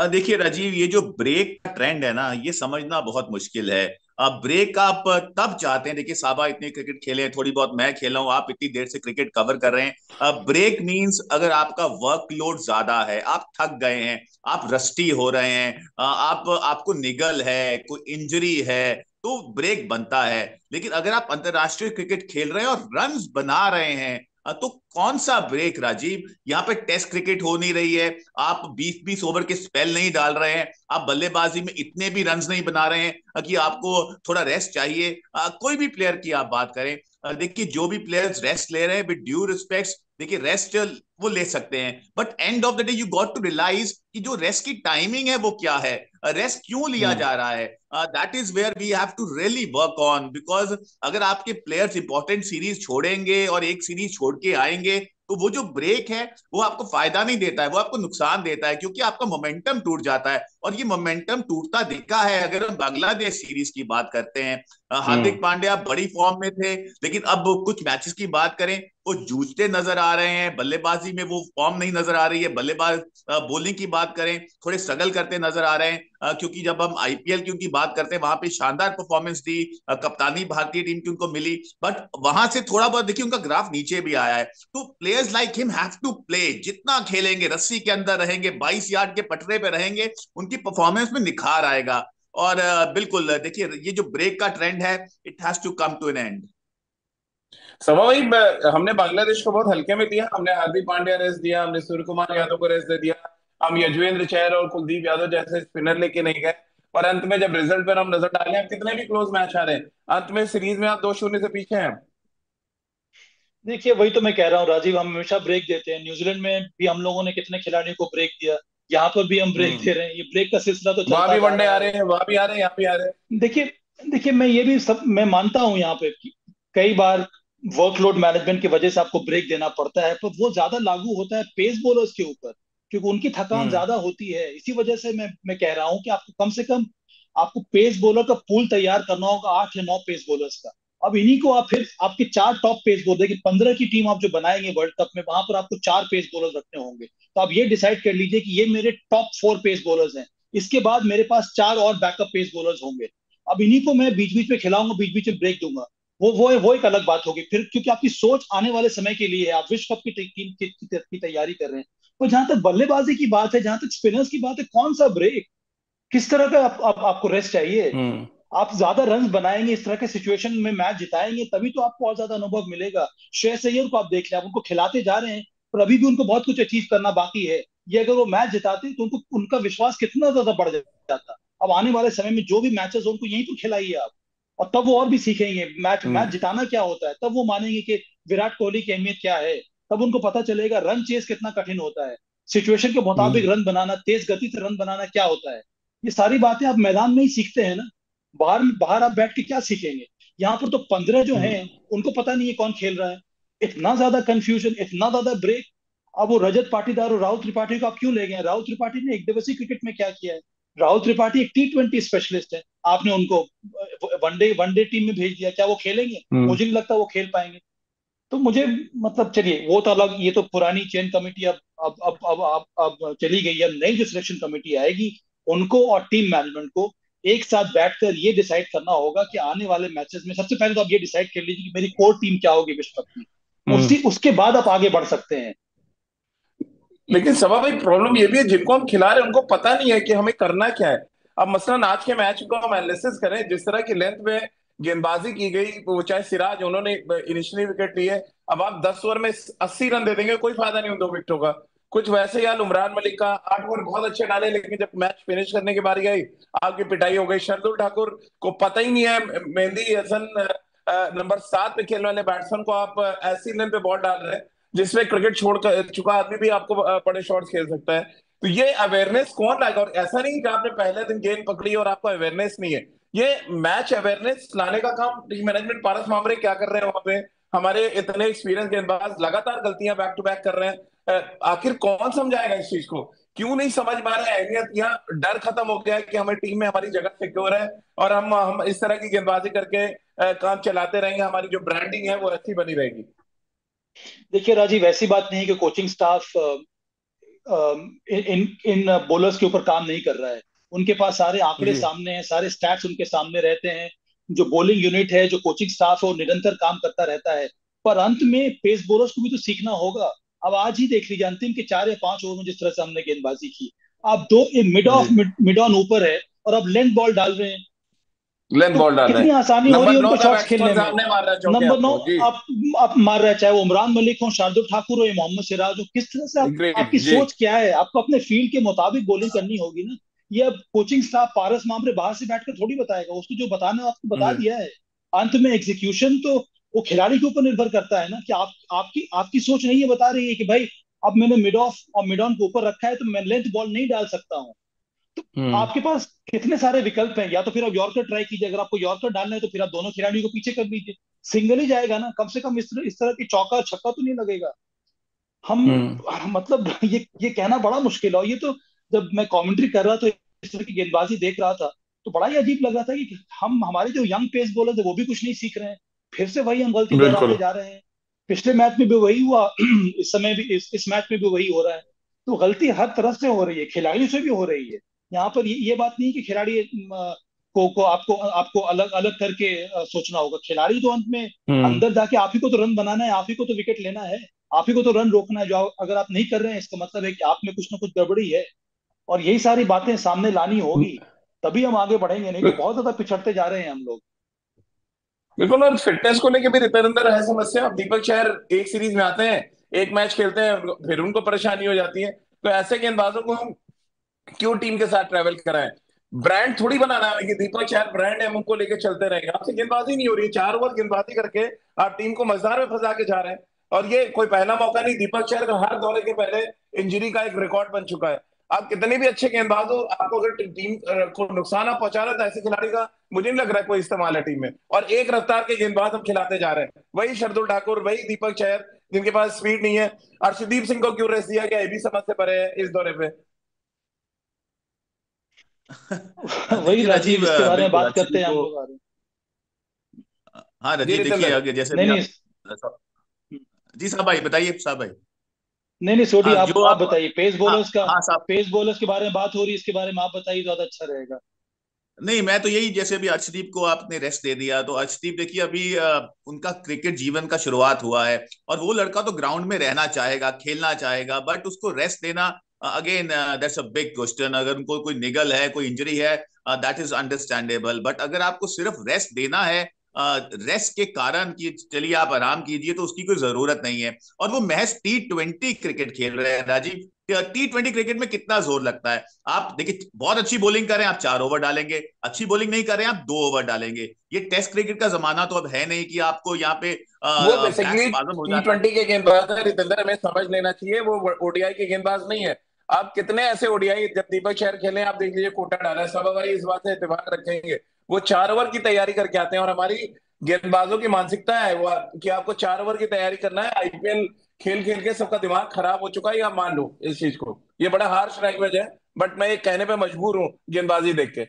देखिए राजीव, ये जो ब्रेक का ट्रेंड है ना, ये समझना बहुत मुश्किल है। अब ब्रेक आप तब चाहते हैं, देखिए साहबा इतने क्रिकेट खेले हैं, थोड़ी बहुत मैं खेला हूं, आप इतनी देर से क्रिकेट कवर कर रहे हैं। अब ब्रेक मींस अगर आपका वर्कलोड ज्यादा है, आप थक गए हैं, आप रस्टी हो रहे हैं, आपको निगल है, कोई इंजरी है, तो ब्रेक बनता है। लेकिन अगर आप अंतरराष्ट्रीय क्रिकेट खेल रहे हैं और रन्स बना रहे हैं, तो कौन सा ब्रेक राजीव? यहाँ पे टेस्ट क्रिकेट हो नहीं रही है, आप 20-20 ओवर के स्पेल नहीं डाल रहे हैं, आप बल्लेबाजी में इतने भी रन नहीं बना रहे हैं कि आपको थोड़ा रेस्ट चाहिए। कोई भी प्लेयर की आप बात करें, देखिए जो भी प्लेयर्स रेस्ट ले रहे हैं, विद ड्यू रिस्पेक्ट, देखिए रेस्ट वो ले सकते हैं, but end of the day you got to realize कि जो रेस्ट की टाइमिंग है वो क्या है, रेस्ट क्यों लिया हम्म। जा रहा है। That is where we have to really work on, because अगर आपके प्लेयर्स इंपॉर्टेंट सीरीज छोड़ेंगे और एक सीरीज छोड़ के आएंगे, तो वो जो ब्रेक है वो आपको फायदा नहीं देता है, वो आपको नुकसान देता है, क्योंकि आपका मोमेंटम टूट जाता है। और ये मोमेंटम टूटता दिखा है। अगर हम बांग्लादेश सीरीज की बात करते हैं, हम्म। हार्दिक पांड्या बड़ी फॉर्म में थे, लेकिन अब कुछ मैचेस की बात करें, वो जूझते नजर आ रहे हैं, बल्लेबाजी में वो फॉर्म नहीं नजर आ रही है, बल्लेबाज बॉलिंग की बात करें, थोड़े स्ट्रगल करते नजर आ रहे हैं। क्योंकि जब हम आईपीएल की उनकी बात करते हैं, वहां पे शानदार परफॉर्मेंस दी, कप्तानी भारतीय टीम की उनको मिली, बट वहां से थोड़ा बहुत देखिए उनका ग्राफ नीचे भी आया है। तो players like him have to play, जितना खेलेंगे, रस्सी के अंदर रहेंगे, 22 यार्ड के पटरे पे रहेंगे, उनकी परफॉर्मेंस में निखार आएगा। और बिल्कुल देखिए, ये जो ब्रेक का ट्रेंड है, it has to come to an end. समा भाई, हमने बांग्लादेश को बहुत हल्के में दिया, हमने हार्दिक पांड्या रेस्ट दिया, हमने सूर्य कुमार यादव को रेस्ट दे दिया, हम यजुवेंद्र चहल और कुलदीप यादव जैसे स्पिनर लेके नहीं गए। और अंत में जब रिजल्ट पर हम नजर डालें, हम कितने भी क्लोज मैच आ रहे हैं, अंत में सीरीज में आप 2-0 से पीछे हैं। देखिए वही तो मैं कह रहा हूँ राजीव, हम हमेशा ब्रेक देते हैं। न्यूजीलैंड में भी हम लोगों ने कितने खिलाड़ियों को ब्रेक दिया, यहाँ पर भी हम ब्रेक हम्म। दे रहे हैं। ये ब्रेक का सिलसिला तो वहां चलता भी जा वनडे रहा आ है। रहे हैं, वहां भी आ रहे हैं, यहाँ भी आ रहे हैं। देखिए देखिए मैं ये भी सब मैं मानता हूँ यहाँ पे कि कई बार वर्कलोड मैनेजमेंट की वजह से आपको ब्रेक देना पड़ता है, पर वो ज्यादा लागू होता है पेस बॉलर्स के ऊपर, क्योंकि उनकी थकान हम्म। ज्यादा होती है। इसी वजह से मैं कह रहा हूँ कि आपको कम से कम आपको पेस बॉलर का पूल तैयार करना होगा, 8 या 9 पेस बॉलर्स का। अब इन्हीं को आप फिर आपके 4 टॉप पेस बॉलर की 15 की टीम आप जो बनाएंगे वर्ल्ड कप में, वहां पर आपको 4 पेस बॉलर्स रखने होंगे। तो आप ये डिसाइड कर लीजिए कि ये मेरे टॉप 4 पेस बॉलर्स हैं, इसके बाद मेरे पास 4 और बैकअप पेस बॉलर्स होंगे। अब इन्हीं को मैं बीच बीच में खिलाऊंगा, बीच बीच में ब्रेक दूंगा। वो एक अलग बात होगी फिर, क्योंकि आपकी सोच आने वाले समय के लिए है, आप विश्व कप की टीम की तैयारी कर रहे हैं। और जहां तक बल्लेबाजी की बात है, जहां तक स्पिनर्स की बात है, कौन सा ब्रेक, किस तरह का आपको रेस्ट चाहिए? हम्म। आप ज्यादा रन बनाएंगे, इस तरह के सिचुएशन में मैच जिताएंगे, तभी तो आपको और ज्यादा अनुभव मिलेगा। श्रेयस अय्यर को आप देख लें, आप उनको खिलाते जा रहे हैं, पर अभी भी उनको बहुत कुछ अचीव करना बाकी है। ये अगर वो मैच जिताते तो उनको उनका विश्वास कितना ज्यादा बढ़ जाता। अब आने वाले समय में जो भी मैचेस हो, उनको यहीं तो खिलाइए आप, और तब वो और भी सीखेंगे मैच मैच हम्म। जिताना क्या होता है। तब वो मानेंगे कि विराट कोहली की अहमियत क्या है। तब उनको पता चलेगा रन चेस कितना कठिन होता है, सिचुएशन के मुताबिक हम्म। रन बनाना, तेज गति से रन बनाना क्या होता है। ये सारी बातें आप मैदान में ही सीखते हैं ना, बाहर बाहर आप बैठ के क्या सीखेंगे? यहाँ पर तो 15 जो हैं, हम्म। उनको पता नहीं है कौन खेल रहा है। इतना ज्यादा कंफ्यूजन, इतना ज्यादा ब्रेक। अब वो रजत पाटीदार और राहुल त्रिपाठी को आप क्यों ले गए? राहुल त्रिपाठी ने एक दिवसीय क्रिकेट में क्या किया है? राहुल त्रिपाठी एक T20 स्पेशलिस्ट है, आपने उनको वनडे टीम में भेज दिया, क्या वो खेलेंगे? हम्म। मुझे नहीं लगता वो खेल पाएंगे। तो मुझे मतलब चलिए वो तो अलग, ये तो पुरानी चेन कमेटी अब चली गई। अब नई जो सिलेक्शन कमेटी आएगी, उनको और टीम मैनेजमेंट को एक साथ बैठकर ये डिसाइड करना होगा कि आने वाले मैचेस में सबसे पहले तो आप ये डिसाइड कर लीजिए कि मेरी कोर टीम क्या होगी विश्व कप की। हम्म। उसी उसके बाद आप आगे बढ़ सकते हैं। लेकिन सभा भाई, प्रॉब्लम ये भी है, जिनको हम खिला रहे हैं उनको पता नहीं है कि हमें करना क्या है। अब मसलन आज के मैच को हम एनालिसिस करें, जिस तरह की लेंथ में गेंदबाजी की गई, वो चाहे सिराज, उन्होंने इनिशियली विकेट ली है। अब आप 10 ओवर में 80 रन दे देंगे, कोई फायदा नहीं उन 2 विकेटों का। कुछ वैसे ही हाल उमरान मलिक का, 8 ओवर बहुत अच्छे डाले, लेकिन जब मैच फिनिश करने की बारी आई, आपकी पिटाई हो गई। शार्दुल ठाकुर को पता ही नहीं है, मेहंदी हसन नंबर 7 पे खेलने वाले बैट्समैन को आप ऐसी लेंथ पे बॉल डाल रहे हैं जिसमें क्रिकेट छोड़ चुका आदमी भी आपको बड़े शॉट्स खेल सकता है। तो ये अवेयरनेस कौन लाएगा? और ऐसा नहीं कि आपने पहले दिन गेंद पकड़ी और आपको अवेयरनेस नहीं है। ये मैच अवेयरनेस लाने का काम टीम मैनेजमेंट पारस मामरे क्या कर रहे हैं वहां पे? हमारे इतने एक्सपीरियंस गेंदबाज लगातार गलतियां बैक टू बैक कर रहे हैं। आखिर कौन समझाएगा इस चीज को? क्यों नहीं समझ पा रहे हैं अहमियत? यहाँ डर खत्म हो गया है कि हमारी टीम में हमारी जगह सिक्योर है और हम इस तरह की गेंदबाजी करके काम चलाते रहेंगे, हमारी जो ब्रांडिंग है वो अच्छी बनी रहेगी। देखिए राजीव, ऐसी बात नहीं है कि कोचिंग स्टाफ इन इन इन बॉलर्स के ऊपर काम नहीं कर रहा है। उनके पास सारे आंकड़े जी। सामने हैं, सारे स्टैट्स उनके सामने रहते हैं। जो बॉलिंग यूनिट है, जो कोचिंग स्टाफ है, वो निरंतर काम करता रहता है। पर अंत में पेस बॉलर्स को भी तो सीखना होगा। अब आज ही देख लीजिए, अंतिम के 4 या 5 ओवर में जिस तरह से हमने गेंदबाजी की। आप दो मिड जी। ऑफ मिड ऑन ऊपर है और अब लेंथ बॉल डाल रहे हैं। लेंथ तो बॉल डाल रहे कितनी हैं। आसानी हो रही नंबर है 9 उनको का शॉट्स खेलने बैट्समैन में। सामने मार रहा है चौके नंबर 9 आपको। जी। आप मार रहे हैं, चाहे वो इमरान मलिक हो, शार्दुल ठाकुर हो या मोहम्मद सिराज हो। किस तरह से ग्रेट। आपकी जी। सोच क्या है? आपको अपने फील्ड के मुताबिक बॉलिंग करनी होगी ना। ये अब कोचिंग स्टाफ पारस मामरे बाहर से बैठकर थोड़ी बताएगा, उसको जो बताना है आपको बता जी। दिया है। अंत में एग्जीक्यूशन तो वो खिलाड़ी के ऊपर निर्भर करता है ना, कि आपकी आपकी सोच नहीं ये बता रही है कि भाई अब मैंने मिड ऑफ और मिड ऑन को ऊपर रखा है तो मैं लेंथ बॉल नहीं डाल सकता हूँ। तो हम्म। आपके पास कितने सारे विकल्प हैं। या तो फिर आप यॉर्कर ट्राई कीजिए, अगर आपको यॉर्कर डालना है तो फिर आप दोनों खिलाड़ियों को पीछे कर लीजिए। सिंगल ही जाएगा ना, कम से कम इस तरह की चौका छक्का तो नहीं लगेगा। हम हम्म। मतलब ये कहना बड़ा मुश्किल है। और ये तो जब मैं कमेंट्री कर रहा था, इस तरह की गेंदबाजी देख रहा था, तो बड़ा ही अजीब लग रहा था कि हम हमारे जो यंग पेस बॉलर थे वो भी कुछ नहीं सीख रहे हैं। फिर से वही हम गलती दोहराते बिल्कुल। जा रहे हैं। पिछले मैच में भी वही हुआ, इस समय भी इस मैच में भी वही हो रहा है। तो गलती हर तरफ से हो रही है, खिलाड़ियों से भी हो रही है। यहाँ पर ये बात नहीं कि खिलाड़ी को आपको आपको अलग अलग करके सोचना होगा। खिलाड़ी तो अंत में हम्म। अंदर जाके आप ही को तो रन बनाना है, आप ही को तो विकेट लेना है, आप ही को तो रन रोकना है। जो अगर आप नहीं कर रहे हैं, इसका मतलब है कि आप में कुछ ना कुछ गड़बड़ी है। और यही सारी बातें सामने लानी होगी, तभी हम आगे बढ़ेंगे। नहीं तो बहुत ज्यादा पिछड़ते जा रहे हैं हम लोग। बिल्कुल। और फिटनेस को लेके भी रिपेयर है समस्या। अब दीपक चहर एक सीरीज में आते हैं, एक मैच खेलते हैं, फिर उनको परेशानी हो जाती है। तो ऐसे गेंदबाजों को हम क्यों टीम के साथ ट्रैवल कराएं? ब्रांड थोड़ी बनाना है कि दीपक चहर ब्रांड है, हम उनको लेके चलते रहेंगे। आपसे गेंदबाजी नहीं हो रही है, 4 ओवर गेंदबाजी करके आप टीम को मजार में फंसा के जा रहे हैं। और ये कोई पहला मौका नहीं, दीपक चहर का हर दौरे के पहले इंजरी का एक रिकॉर्ड बन चुका है। आप कितने भी अच्छे गेंदबाज हो, आपको अगर टीम को नुकसान आप पहुंचा रहे हो तो ऐसे खिलाड़ी का मुझे नहीं लग रहा है कोई इस्तेमाल है टीम में। और एक रफ्तार के गेंदबाज हम खिलाते जा रहे हैं, वही शार्दुल ठाकुर, वही दीपक चहर, जिनके पास स्पीड नहीं है। अर्शदीप सिंह को क्यों रेस्ट दिया गया, ये भी समझ से परे है इस दौरे पे। वही देखिए राजीव, राजीव, इसके बारे में बिल्कुल बात करते अर्शदीप हैं हम को। लोग आ रहे हाँ जी राजीव, देखिए रितेंद्र। अगर जैसे नहीं भी नहीं। आप। जी साहब भाई, बताइए साहब भाई। नहीं नहीं, छोटी, हाँ आप जो आप आप। बताइए हाँ हाँ साहब। पेस बॉलर्स के बारे में बात हो रही है, इसके बारे में आप बताइए तो ज्यादा अच्छा रहेगा। नहीं, मैं तो यही, जैसे अभी अर्शदीप को आपने रेस्ट दे दिया, तो अर्शदीप देखिए अभी उनका क्रिकेट जीवन का शुरुआत हुआ है। और वो लड़का तो ग्राउंड में रहना चाहेगा, खेलना चाहेगा, बट उसको रेस्ट देना, again that's a big question. अगर उनको कोई निगल है, कोई इंजरी है, दैट इज अंडरस्टैंडेबल। बट अगर आपको सिर्फ रेस्ट देना है, रेस्ट के कारण कि चलिए आप आराम कीजिए, तो उसकी कोई जरूरत नहीं है। और वो महज T20 क्रिकेट खेल रहे हैं राजीव। T20 क्रिकेट में कितना जोर लगता है। आप देखिए, बहुत अच्छी बॉलिंग करें आप 4 ओवर डालेंगे, अच्छी बॉलिंग नहीं करें आप 2 ओवर डालेंगे। ये टेस्ट क्रिकेट का जमाना तो अब है नहीं कि आपको यहाँ पे वो बैक बेसिकली स्पाज्म हो जाता है। T20 के गेंदबाज है रितेंद्र, हमें समझ लेना चाहिए, वो ओडीआई के गेंदबाज नहीं है। आप कितने ऐसे ओडीआई जब दीपक चहर खेले आप देख लीजिए, कोटा डाला है, सब भाई इस बात से इत्तेफाक रखेंगे। वो 4 ओवर की तैयारी करके आते हैं। और हमारी गेंदबाजों की मानसिकता है वो कि आपको 4 ओवर की तैयारी करना है। आईपीएल खेल खेल के सबका दिमाग खराब हो चुका है, या मान लो इस चीज को। ये बड़ा हार्श लैंग्वेज है, बट मैं ये कहने पे मजबूर हूँ गेंदबाजी देख के।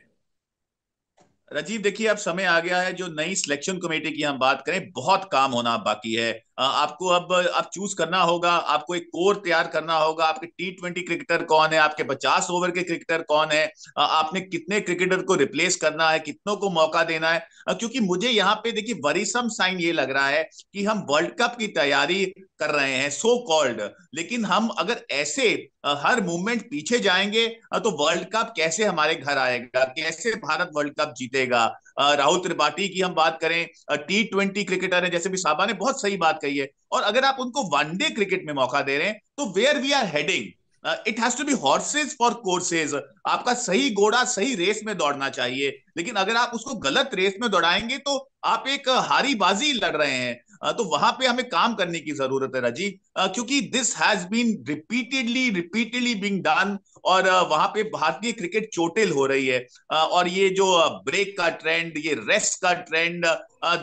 राजीव देखिए, अब समय आ गया है जो नई सिलेक्शन कमेटी की हम बात करें, बहुत काम होना बाकी है। आपको अब आप चूज करना होगा, आपको एक कोर तैयार करना होगा। आपके T20 क्रिकेटर कौन है, आपके 50 ओवर के क्रिकेटर कौन है, आपने कितने क्रिकेटर को रिप्लेस करना है, कितनों को मौका देना है। क्योंकि मुझे यहाँ पे देखिए वरीसम साइन ये लग रहा है कि हम वर्ल्ड कप की तैयारी कर रहे हैं सो कॉल्ड, लेकिन हम अगर ऐसे हर मूवमेंट पीछे जाएंगे, तो वर्ल्ड कप कैसे हमारे घर आएगा, कैसे भारत वर्ल्ड कप जीतेगा। राहुल त्रिपाठी की हम बात करें, T20 क्रिकेटर है, जैसे भी साहबा ने बहुत सही बात कही है। और अगर आप उनको वनडे क्रिकेट में मौका दे रहे हैं, तो where we are heading. It has to be horses for courses. आपका सही घोड़ा सही रेस में दौड़ना चाहिए, लेकिन अगर आप उसको गलत रेस में दौड़ाएंगे तो आप एक हारी बाजी लड़ रहे हैं। तो वहां पे हमें काम करने की जरूरत है राजीव, क्योंकि this has been repeatedly repeatedly being done. और वहां पे भारतीय क्रिकेट चोटिल हो रही है। और ये जो ब्रेक का ट्रेंड, ये रेस्ट का trend,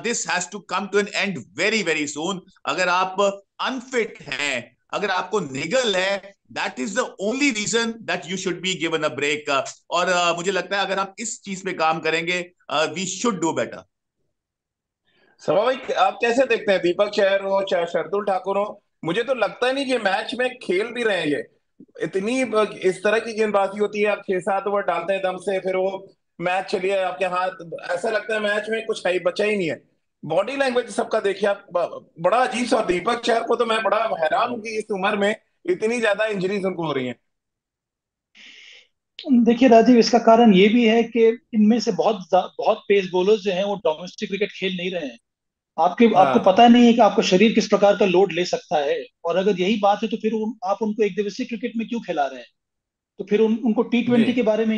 this has to come to an end very very soon. अगर आप अनफिट हैं, अगर आपको निगल है, that is the only reason that you should be given a break. और मुझे लगता है अगर हम इस चीज पे काम करेंगे, वी शुड डू बेटर। समा भाई, आप कैसे देखते हैं? दीपक चहर हो चाहे शार्दुल ठाकुर हो, मुझे तो लगता ही नहीं कि मैच में खेल भी रहे हैं ये। इतनी इस तरह की गेंदबाजी होती है, आप 6-7 ओवर डालते हैं दम से, फिर वो मैच चलिए आपके हाथ, ऐसा लगता है मैच में कुछ है बचा ही नहीं है। बॉडी लैंग्वेज सबका देखिए आप, बड़ा अजीब सा। दीपक चहर को तो मैं बड़ा हैरान हूं कि इस उम्र में इतनी ज्यादा इंजरीज उनको हो रही हैं। देखिए राजीव, इसका कारण ये भी है कि इनमें से बहुत पेस बॉलर्स जो हैं वो डोमेस्टिक क्रिकेट खेल नहीं रहे हैं। आपके आपको हाँ। पता नहीं है कि आपका शरीर किस प्रकार का लोड ले सकता है। और अगर यही बात है तो फिर आप उनको एक दिवसीय क्रिकेट में क्यों खिला रहे हैं? तो फिर उनको जी। T20 के बारे में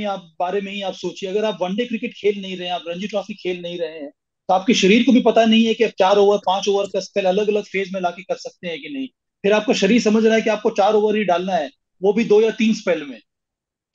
ही आप सोचिए। अगर आप वनडे क्रिकेट खेल नहीं रहे हैं, आप रणजी ट्रॉफी खेल नहीं रहे हैं, तो आपके शरीर को भी पता नहीं है कि आप 4 ओवर 5 ओवर का स्पेल अलग अलग फेज में लाके कर सकते हैं कि नहीं। फिर आपका शरीर समझ रहा है कि आपको 4 ओवर ही डालना है, वो भी 2 या 3 स्पेल में।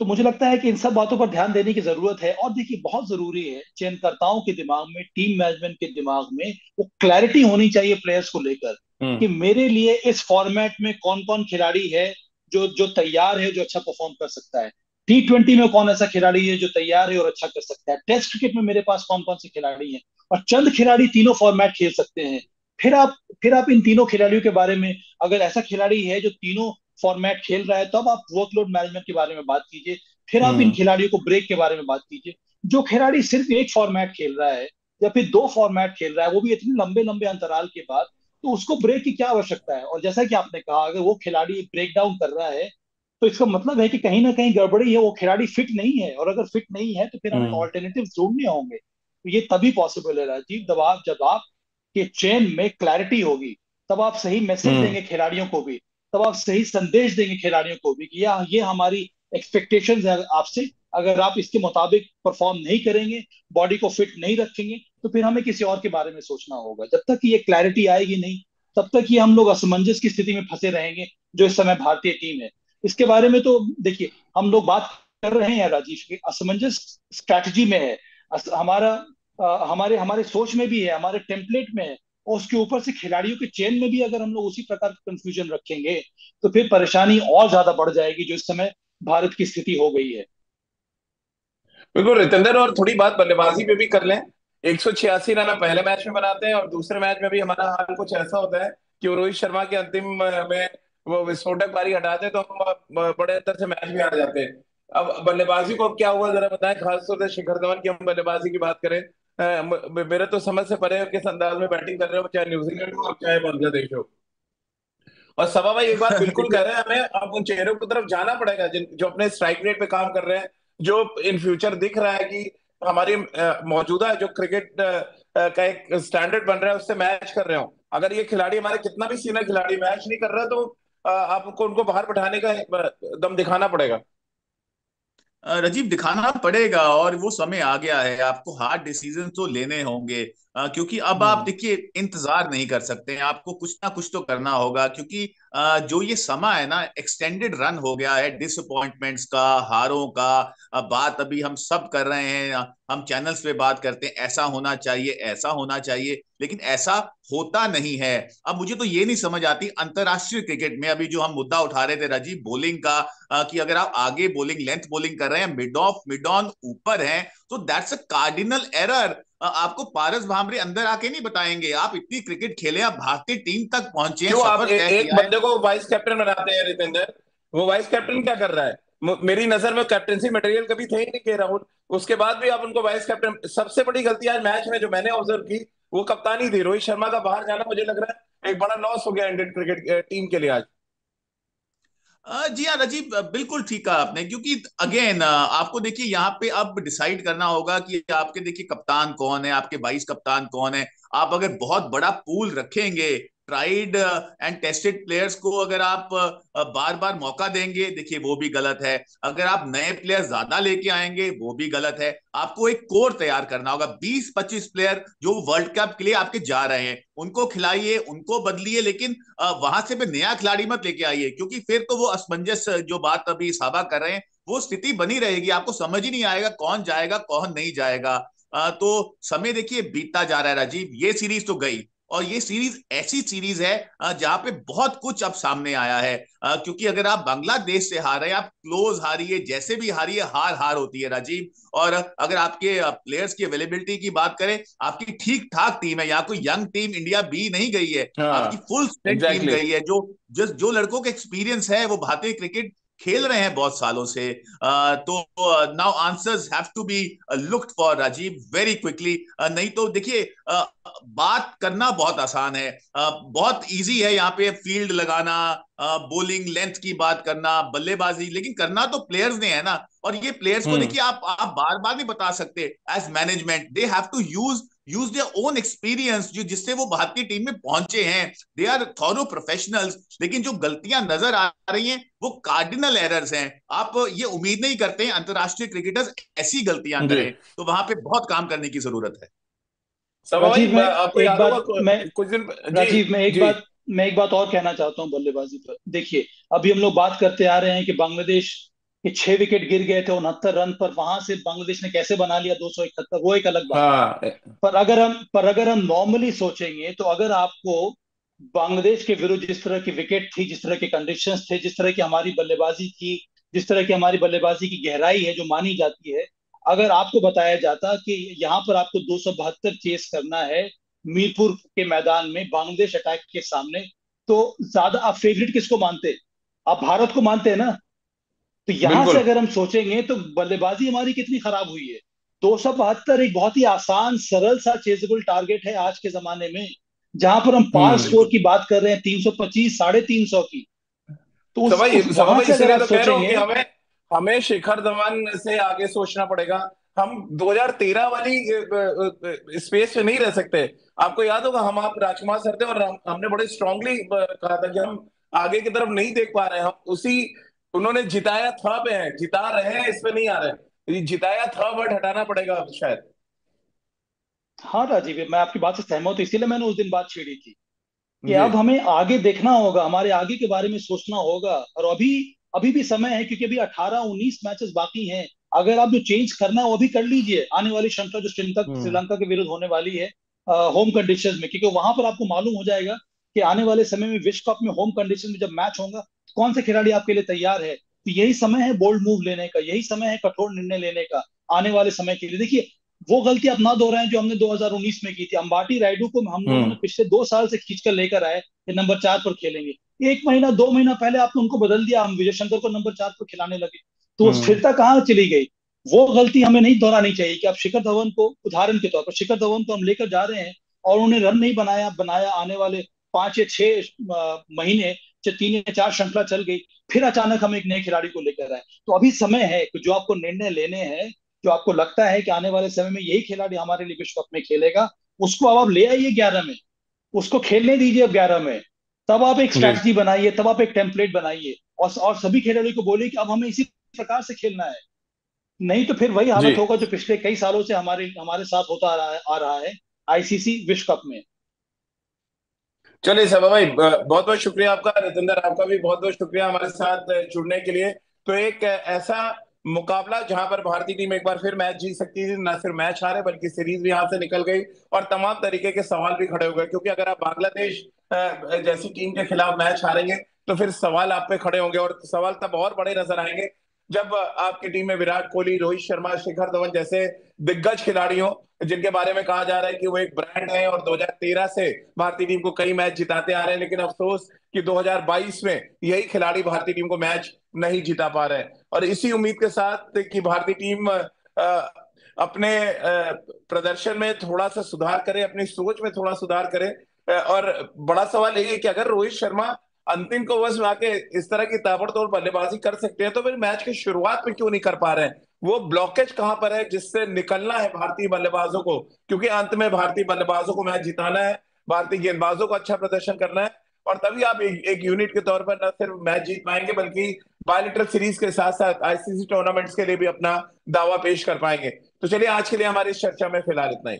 तो मुझे लगता है कि इन सब बातों पर ध्यान देने की जरूरत है। और देखिए, बहुत जरूरी है चयनकर्ताओं के दिमाग में, टीम मैनेजमेंट के दिमाग में वो क्लैरिटी होनी चाहिए प्लेयर्स को लेकर हम्म। कि मेरे लिए इस फॉर्मेट में कौन कौन खिलाड़ी है जो जो तैयार है, जो अच्छा परफॉर्म कर सकता है। T20 में कौन ऐसा खिलाड़ी है जो तैयार है और अच्छा कर सकता है। टेस्ट क्रिकेट में मेरे पास कौन कौन से खिलाड़ी हैं। और चंद खिलाड़ी तीनों फॉर्मेट खेल सकते हैं। फिर आप इन तीनों खिलाड़ियों के बारे में, अगर ऐसा खिलाड़ी है जो तीनों फॉर्मेट खेल रहा है, तब आप वर्कलोड मैनेजमेंट के बारे में बात कीजिए। फिर आप इन हम्म। खिलाड़ियों को ब्रेक के बारे में बात कीजिए। जो खिलाड़ी सिर्फ एक फॉर्मेट खेल रहा है या फिर 2 फॉर्मेट खेल रहा है, वो भी इतने लंबे लंबे अंतराल के बाद, तो उसको ब्रेक की क्या आवश्यकता है? और जैसा कि आपने कहा, अगर वो खिलाड़ी ब्रेक डाउन कर रहा है तो इसका मतलब है कि कहीं ना कहीं गड़बड़ी है, वो खिलाड़ी फिट नहीं है। और अगर फिट नहीं है तो फिर हमें हम्म। ऑल्टरनेटिव ढूंढने होंगे। तो ये तभी पॉसिबल है राजीव, जब आप के चेन में क्लैरिटी होगी, तब आप सही मैसेज हम्म। देंगे खिलाड़ियों को भी, तब आप सही संदेश देंगे खिलाड़ियों को भी कि ये हमारी एक्सपेक्टेशंस है आपसे। अगर आप इसके मुताबिक परफॉर्म नहीं करेंगे, बॉडी को फिट नहीं रखेंगे, तो फिर हमें किसी और के बारे में सोचना होगा। जब तक ये क्लैरिटी आएगी नहीं, तब तक ये हम लोग असमंजस की स्थिति में फंसे रहेंगे, जो इस समय भारतीय टीम है। इसके बारे में तो देखिए, हम लोग बात कर रहे हैं राजेश की असमंजस स्ट्रैटेजी में है। हमारा हमारे हमारे सोच में भी है, हमारे टेम्पलेट में है। और उसके ऊपर से खिलाड़ियों के चेन में भी अगर हम लोग उसी प्रकार का कंफ्यूजन रखेंगे, तो फिर परेशानी और ज्यादा बढ़ जाएगी, जो इस समय भारत की स्थिति हो गई है। बिल्कुल रितेंद्र, और थोड़ी बात बल्लेबाजी पे भी कर लें। 186 रन हम पहले मैच में बनाते हैं और दूसरे मैच में भी हमारा हाल कुछ ऐसा होता है कि वो रोहित शर्मा के अंतिम में वो विस्फोटक पारी हटाते हैं, तो हम बड़े अंतर से मैच में आ जाते हैं। अब बल्लेबाजी को अब क्या हुआ जरा बताएं, खासतौर से शिखर धवन की हम बल्लेबाजी की बात करें। मेरे तो समझ से परे है किस अंदाज में बैटिंग कर रहे हो, चाहे न्यूजीलैंड हो चाहे बांग्लादेश हो। और सभा भाई एक बात बिल्कुल देखिए, कह रहे हैं, हमें अब उन चेहरों की तरफ जाना पड़ेगा जिन जो अपने स्ट्राइक रेट पे काम कर रहे हैं, जो इन फ्यूचर दिख रहा है कि हमारी मौजूदा जो क्रिकेट का एक स्टैंडर्ड बन रहा है उससे मैच कर रहे हो। अगर ये खिलाड़ी हमारे कितना भी सीनियर खिलाड़ी मैच नहीं कर रहा, तो आपको उनको बाहर बैठाने का दम दिखाना पड़ेगा। राजीव दिखाना पड़ेगा, और वो समय आ गया है। आपको हार्ड डिसीजन तो लेने होंगे, क्योंकि अब आप हम्म। देखिए इंतजार नहीं कर सकते हैं। आपको कुछ ना कुछ तो करना होगा, क्योंकि जो ये समय है ना, एक्सटेंडेड रन हो गया है डिसअपॉइंटमेंट्स का, हारों का। बात अभी हम सब कर रहे हैं, हम चैनल्स पे बात करते हैं ऐसा होना चाहिए ऐसा होना चाहिए, लेकिन ऐसा होता नहीं है। अब मुझे तो ये नहीं समझ आती अंतरराष्ट्रीय क्रिकेट में, अभी जो हम मुद्दा उठा रहे थे राजीव, बॉलिंग का, कि अगर आप आगे बॉलिंग लेंथ बॉलिंग कर रहे हैं, मिड ऑफ मिड ऑन ऊपर हैं, तो दैट्स अ कार्डिनल एरर। आपको पारस भामरे अंदर आके नहीं बताएंगे। आप इतनी क्रिकेट खेले, आप भारतीय टीम तक पहुंचे हैं, क्यों आप सफर तय एक किया है। बंदे को वाइस कैप्टन बनाते हैं रितेंद्र? वो वाइस कैप्टन क्या कर रहा है? मेरी नजर में कैप्टनसी मटेरियल कभी थे ही नहीं के राहुल। उसके बाद भी आप उनको वाइस कैप्टन। सबसे बड़ी गलती आज मैच में जो मैंने ऑब्जर्व की, वो कप्तानी थी। रोहित शर्मा का बाहर जाना मुझे लग रहा है एक बड़ा लॉस हो गया इंडियन क्रिकेट टीम के लिए आज। जी हाँ राजीव, बिल्कुल ठीक कहा आपने, क्योंकि अगेन आपको देखिए यहाँ पे अब डिसाइड करना होगा कि आपके देखिए कप्तान कौन है, आपके वाइस कप्तान कौन है। आप अगर बहुत बड़ा पूल रखेंगे, ट्राइड एंड टेस्टेड प्लेयर्स को अगर आप बार बार मौका देंगे, देखिए वो भी गलत है। अगर आप नए प्लेयर ज्यादा लेके आएंगे वो भी गलत है। आपको एक कोर तैयार करना होगा, 20-25 प्लेयर जो वर्ल्ड कप के लिए आपके जा रहे हैं उनको खिलाइए, उनको बदलिए, लेकिन वहां से भी नया खिलाड़ी मत लेके आइए, क्योंकि फिर तो वो असमंजस जो बात अभी साबा कर रहे हैं वो स्थिति बनी रहेगी। आपको समझ ही नहीं आएगा कौन जाएगा कौन नहीं जाएगा। तो समय देखिए बीतता जा रहा है राजीव, ये सीरीज तो गई, और ये सीरीज ऐसी सीरीज है जहां पे बहुत कुछ अब सामने आया है। क्योंकि अगर आप बांग्लादेश से हार रहे हैं, आप क्लोज हारिए, जैसे भी हारिए, हार हार होती है राजीव। और अगर आपके प्लेयर्स की अवेलेबिलिटी की बात करें, आपकी ठीक ठाक टीम है, यहाँ कोई यंग टीम इंडिया बी नहीं गई है, आपकी हाँ, फुल स्ट्रेंथ टीम एग्जैक्टली। गई है। जो लड़कों का एक्सपीरियंस है, वो भारतीय क्रिकेट खेल रहे हैं बहुत सालों से। तो now answers have to be looked for Rajiv very quickly. नहीं तो देखिए बात करना बहुत आसान है, बहुत इजी है यहाँ पे फील्ड लगाना, बॉलिंग लेंथ की बात करना, बल्लेबाजी, लेकिन करना तो प्लेयर्स ने है ना। और ये प्लेयर्स को हम्म। देखिए आप बार बार नहीं बता सकते। As management they have to use their own experience, जो जिससे वो भारतीय टीम में पहुंचे हैं। दे आर थॉरो प्रोफेशनल्स, लेकिन जो गलतियां नजर आ रही हैं वो कार्डिनल एरर्स हैं। आप ये उम्मीद नहीं करते हैं अंतरराष्ट्रीय क्रिकेटर्स ऐसी गलतियां जी। करें, तो वहां पे बहुत काम करने की जरूरत है। सभा भाई, राजीव, मैं आपको एक याद होगा बात मैं कुछ दिन। जी। राजीव जी। मैं एक बात और कहना चाहता हूँ बल्लेबाजी पर। देखिए, अभी हम लोग बात करते आ रहे हैं कि बांग्लादेश के 6 विकेट गिर गए थे 69 रन पर, वहां से बांग्लादेश ने कैसे बना लिया 271, वो एक अलग बात है। हाँ। पर अगर हम नॉर्मली सोचेंगे तो अगर आपको बांग्लादेश के विरुद्ध जिस तरह की विकेट थी, जिस तरह के कंडीशंस थे, जिस तरह की हमारी बल्लेबाजी थी, जिस तरह की हमारी बल्लेबाजी की गहराई है जो मानी जाती है, अगर आपको बताया जाता कि यहाँ पर आपको 272 चेस करना है मीरपुर के मैदान में बांग्लादेश अटैक के सामने, तो ज्यादा आप फेवरेट किसको मानते? आप भारत को मानते हैं ना? तो यहां से बिल्कुल। अगर हम सोचेंगे तो बल्लेबाजी हमारी कितनी खराब हुई है। 272 एक बहुत ही आसान सरल सा चेजेबल टारगेट है आज के जमाने में, जहां पर हम पार हम्म। स्कोर की बात कर रहे हैं 325 350 की। तो उस सभा वहां भाई, से अगर इसीलिए आप तो कह रहा हूँ कि सोचेंगे। हमें हमें शिखर धवन से आगे सोचना पड़ेगा। हम 2013 वाली स्पेस पे नहीं रह सकते। आपको याद होगा, हम आप राजकुमार सर थे और हमने बड़े स्ट्रांगली कहा था कि हम आगे की तरफ नहीं देख पा रहे हैं। हम उसी, उन्होंने जिताया था पे हैं, जिता रहे हैं इस पे नहीं आ रहे। ये जिताया था वर्ड हटाना पड़ेगा अब शायद। हाँ राजीव, मैं आपकी बात से सहमत हूँ, इसीलिए मैंने उस दिन बात छेड़ी थी कि जी। अब हमें आगे देखना होगा, हमारे आगे के बारे में सोचना होगा। और अभी अभी भी समय है, क्योंकि अभी 18-19 मैचेस बाकी हैं। अगर आप जो चेंज करना है वो भी कर लीजिए आने वाली श्रृंखला जो श्रीलंका हम्म। श्रीलंका के विरुद्ध होने वाली है होम कंडीशंस में, क्योंकि वहां पर आपको मालूम हो जाएगा कि आने वाले समय में विश्व कप में होम कंडीशन में जब मैच होगा कौन से खिलाड़ी आपके लिए तैयार है। तो यही समय है बोल्ड मूव लेने का, यही समय है कठोर निर्णय लेने का आने वाले समय के लिए। देखिए, वो गलती आप ना दोहराएं जो हमने 2019 में की थी। अंबाटी रायडू को हम लोगों ने हम्म। पिछले 2 साल से खींचकर लेकर आए कि नंबर 4 पर खेलेंगे। 1 महीना 2 महीना पहले आपने उनको बदल दिया, हम विजय शंकर को नंबर 4 पर खिलाने लगे। तो वो हम्म। स्थिरता कहाँ चली गई? वो गलती हमें नहीं दोहरानी चाहिए कि आप शिखर धवन को, उदाहरण के तौर पर शिखर धवन को हम लेकर जा रहे हैं और उन्हें रन नहीं बनाया बनाया आने वाले 5 या 6 महीने, 3 या 4 श्रृंखला चल गई, फिर अचानक हम एक नए खिलाड़ी को लेकर आए। तो अभी समय है कि जो आपको निर्णय लेने हैं, जो आपको लगता है कि आने वाले समय में यही खिलाड़ी हमारे लिए विश्व कप में खेलेगा, उसको अब आप ले आइए 11 में, उसको खेलने दीजिए अब 11 में। तब आप एक जी। स्ट्रैटेजी बनाइए, तब आप एक टेम्पलेट बनाइए और सभी खिलाड़ियों को बोलिए कि अब हमें इसी प्रकार से खेलना है। नहीं तो फिर वही जी। हालत होगा जो पिछले कई सालों से हमारे हमारे साथ होता आ रहा है आईसीसी विश्व कप में। चलिए सभा भाई, बहुत बहुत शुक्रिया आपका। रितेंद्र, आपका भी बहुत बहुत शुक्रिया हमारे साथ जुड़ने के लिए। तो एक ऐसा मुकाबला जहां पर भारतीय टीम एक बार फिर मैच जीत सकती थी, ना सिर्फ मैच हारे बल्कि सीरीज भी यहाँ से निकल गई, और तमाम तरीके के सवाल भी खड़े हो गए। क्योंकि अगर आप बांग्लादेश जैसी टीम के खिलाफ मैच हारेंगे तो फिर सवाल आप पे खड़े होंगे, और सवाल तब और बड़े नजर आएंगे जब आपकी टीम में विराट कोहली, रोहित शर्मा, शिखर धवन जैसे दिग्गज खिलाड़ी हो, जिनके बारे में कहा जा रहा है कि वो एक ब्रांड है और 2013 से भारतीय टीम को कई मैच जिताते आ रहे हैं। लेकिन अफसोस कि 2022 में यही खिलाड़ी भारतीय टीम को मैच नहीं जिता पा रहे हैं। और इसी उम्मीद के साथ कि भारतीय टीम अपने प्रदर्शन में थोड़ा सा सुधार करे, अपनी सोच में थोड़ा सुधार करे। और बड़ा सवाल ये है कि अगर रोहित शर्मा अंतिम को ओवर्स में आके इस तरह की ताबड़तोड़ बल्लेबाजी कर सकते हैं, तो फिर मैच की शुरुआत में क्यों नहीं कर पा रहे हैं? वो ब्लॉकेज कहां पर है जिससे निकलना है भारतीय बल्लेबाजों को? क्योंकि अंत में भारतीय बल्लेबाजों को मैच जिताना है, भारतीय गेंदबाजों को अच्छा प्रदर्शन करना है, और तभी आप एक यूनिट के तौर पर न सिर्फ मैच जीत पाएंगे बल्कि बायलेटरल सीरीज के साथ साथ आईसीसी टूर्नामेंट्स के लिए भी अपना दावा पेश कर पाएंगे। तो चलिए आज के लिए हमारी इस चर्चा में फिलहाल इतना ही।